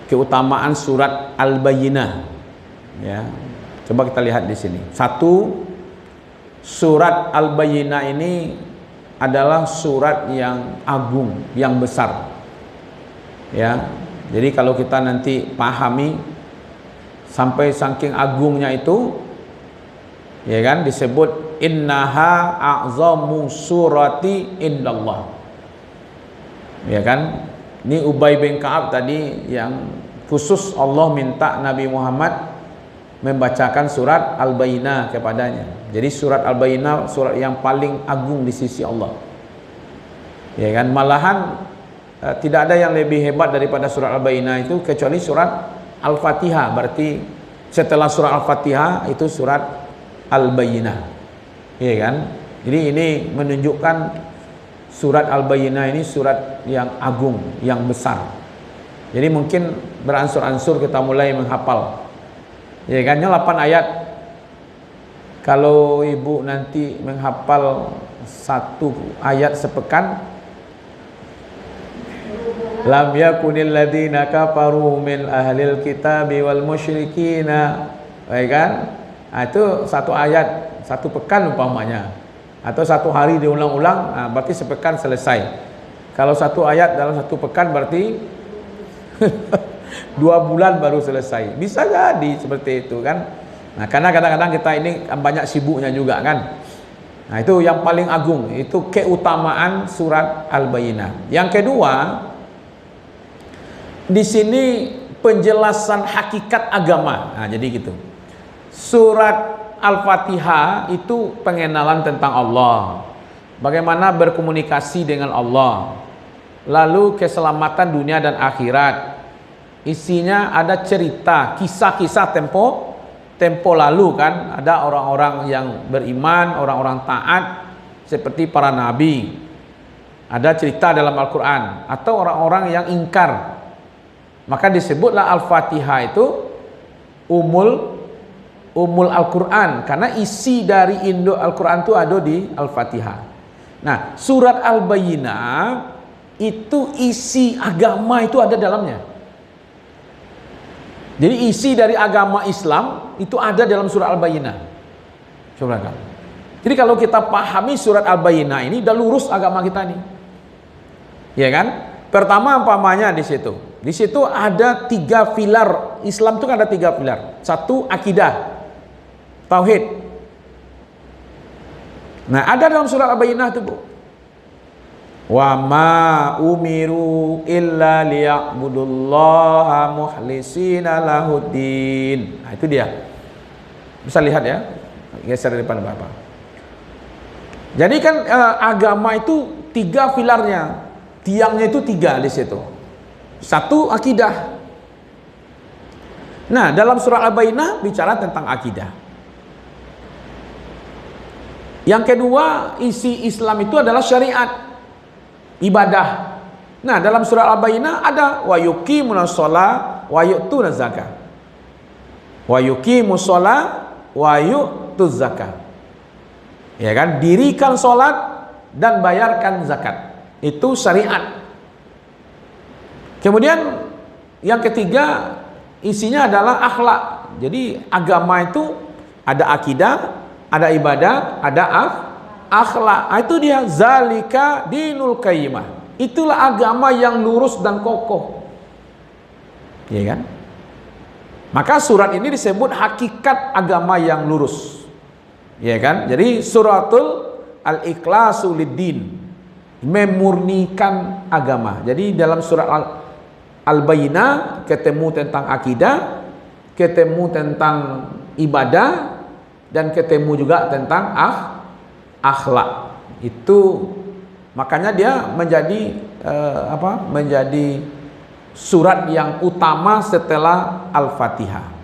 keutamaan surat Al-Bayyinah. Ya. Coba kita lihat di sini. Satu, surat Al-Bayyinah ini adalah surat yang agung, yang besar. Ya. Jadi kalau kita nanti pahami sampai saking agungnya itu, ya kan, disebut innaha a'zamu surati indallah. Ya kan? Ini Ubay bin Ka'ab tadi yang khusus Allah minta Nabi Muhammad membacakan surat Al-Bayyinah kepadanya. Jadi surat Al-Bayyinah surat yang paling agung di sisi Allah. Ya kan? Malahan tidak ada yang lebih hebat daripada surat Al-Bayyinah itu kecuali surat Al-Fatihah. Berarti setelah surat Al-Fatihah itu surat Al-Bayyinah. Ya kan? Jadi ini menunjukkan surat Al-Bayyinah ini surat yang agung, yang besar. Jadi mungkin beransur-ansur kita mulai menghafal. Ya kan? 8 ayat. Kalau ibu nanti menghafal 1 ayat sepekan, lam yakunil ladzina kafaru min ahlil kitabi wal musyrikina, ya kan? Itu 1 ayat 1 pekan umpamanya, atau 1 hari diulang-ulang, berarti sepekan selesai. Kalau 1 ayat dalam 1 pekan berarti 2 bulan baru selesai. Bisa jadi seperti itu kan. Nah, karena kadang-kadang kita ini banyak sibuknya juga kan. Nah, itu yang paling agung, itu keutamaan surat Al-Bayyinah. Yang kedua, di sini penjelasan hakikat agama. Nah, jadi gitu. Surat Al-Fatihah itu pengenalan tentang Allah, bagaimana berkomunikasi dengan Allah, lalu keselamatan dunia dan akhirat. Isinya ada cerita, kisah-kisah tempo lalu kan. Ada orang-orang yang beriman, orang-orang taat seperti para nabi. Ada cerita dalam Al-Quran. Atau orang-orang yang ingkar. Maka disebutlah Al-Fatihah itu Umul Al-Quran, karena isi dari induk Al-Quran itu ada di Al-Fatihah. Nah, surat Al-Bayyinah itu isi agama itu ada dalamnya. Jadi isi dari agama Islam itu ada dalam surat Al-Bayyinah. Coba kan. Jadi kalau kita pahami surat Al-Bayyinah ini, udah lurus agama kita ini. Ya kan? Pertama umpamanya di situ. Di situ ada 3 pilar. Islam itu kan ada 3 pilar. 1 akidah, tauhid. Nah, ada dalam surat Al-Bayyinah itu, Bu. Wa ma umiru illa liya'budullaha mukhlisina lahuddin. Nah, itu dia. Bisa lihat ya. Geser di depan Bapak. Jadi kan agama itu 3 pilarnya. Tiangnya itu 3 di situ. 1 akidah. Nah, dalam surah Al-Bayyinah bicara tentang akidah. Yang kedua, isi Islam itu adalah syariat, ibadah. Nah, dalam surah Al-Bayyinah ada wa yuqimunas shalah wa yu'tunaz zakah. Wa yuqimus shalah wa yu'tuz zakah. Ya kan? Dirikan salat dan bayarkan zakat. Itu syariat. Kemudian yang ketiga, isinya adalah akhlak. Jadi agama itu ada akidah, ada ibadah, ada akhlak. Itu dia, zalika dinul qayyimah. Itulah agama yang lurus dan kokoh. Ya kan? Maka surat ini disebut hakikat agama yang lurus. Ya kan? Jadi suratul al-ikhlasu lid-din, memurnikan agama. Jadi dalam surat Al-Bayyinah ketemu tentang akidah, ketemu tentang ibadah, dan ketemu juga tentang akhlak. Itu makanya dia menjadi menjadi surat yang utama setelah Al-Fatihah.